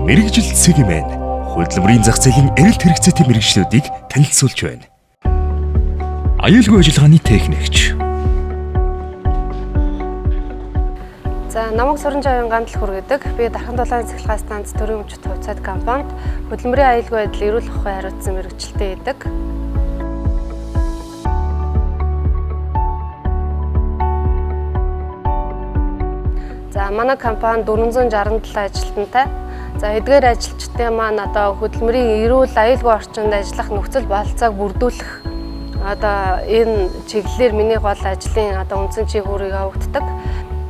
Мэргэжил Цэгийн хөдөлмөрийн зах зээлийн эрэлт хэрэгцээтэй мэргэжлүүдийг танилцуулж байна. Аюулгүй ажиллагааны техникч. За намайг Суранжавын Гандал хүргэдэг. Би Дархан дулаан цахилгаан станц төрийн өмчт хувьцаат компанид хөдөлмөрийн аюулгүй байдлыг эрүүл ахуйн хариуцсан мэргэжилтэй байдаг. За манай компани 467 ажилтнтай. За эдгээр ажилчдын маань одоо хөдөлмөрийн эрүүл аюулгүй орчинд ажиллах нөхцөл бололцоог бүрдүүлэх одоо энэ чиглэлээр миний гол ажлын одоо үндсэн чиглэлийг явагддаг.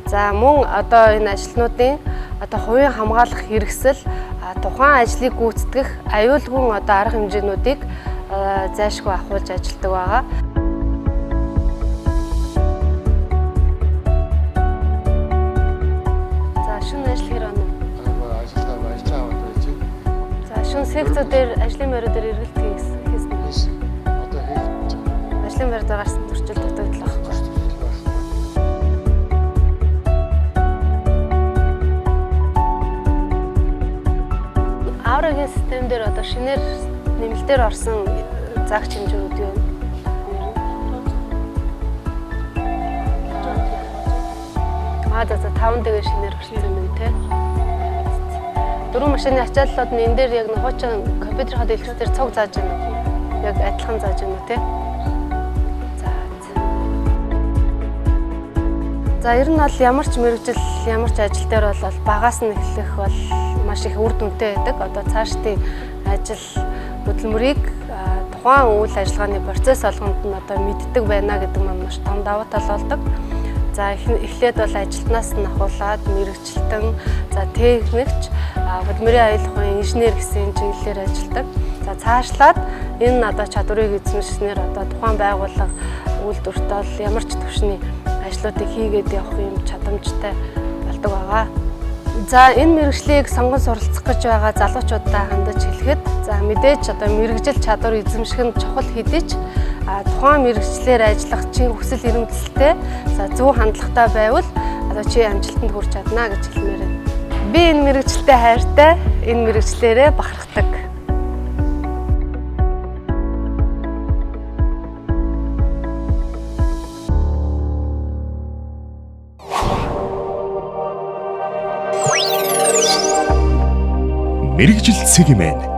За мөн одоо энэ ажилтнуудын одоо хувийн хамгаалах хэрэгсэл тухайн ажлыг гүйцэтгэх аюулгүй одоо арга хэмжээнүүдийг зайлшгүй ахуулж ажилладаг байгаа. За шөнө ажил хэр оноо? Ажиллагаа баярцаа аваад байж байна. За шөнө секцүүдээр ажлын байруу дээр эргэлт хийсэн. Одоо хийж байгаа. Ажлын байр дээр гарсан зөрчил дутагдлах. Аврагийн систем дээр одоо шинээр нэмэлтээр орсон загч хэмжээнүүд юу вэ? За 5 дэгээр шинээр орсон юм байна те. Дөрвөн машины ачааллууд нь энэ дээр яг хуучин компьютерийнхаа дэлгэцээр цуг зааж байна уу? Яг адилхан зааж байна уу те? За ер нь бол ямар ч мэргэжил, ямар ч ажил дээр бол багаас нь эхлэх бол маш их үр дүнтэй байдаг. Одоо цаашдын ажил хөдөлмөрийг тухайн үйл ажиллагааны процесс болгонд нь одоо мэддэг байна гэдэг маань маш том давуу тал болдог. За эхлээд бол ажилтнаас нь ахуулаад мэргэжилтэн, за техникч, хөдөлмөрийн аюулгүй инженер гэсэн чиглэлээр ажилладаг. За цаашлаад энэ одоо чадварыг эзэмшснээр одоо тухайн байгууллага үйлдвэрт бол ямар ч түвшний ажлуудыг хийгээд явах юм чадамжтай болдог байгаа. За энэ мэргэжлийг сонгон суралцах гэж байгаа залуучуудаа хандаж хэлэхэд за мэдээж одоо мэргэжил чадвар эзэмших нь чухал хэдий ч тухайн мэргэжлэр ажиллах чинь хүсэл эрмэлзэлтэй за зөв хандлагатай байвал одоо чи амжилтанд хүрч чадна гэж хэлмээр байна. Би энэ мэргэжилтэй хайртай, энэ мэргэжлэрээ бахархдаг. Мэргэжил Цэгийн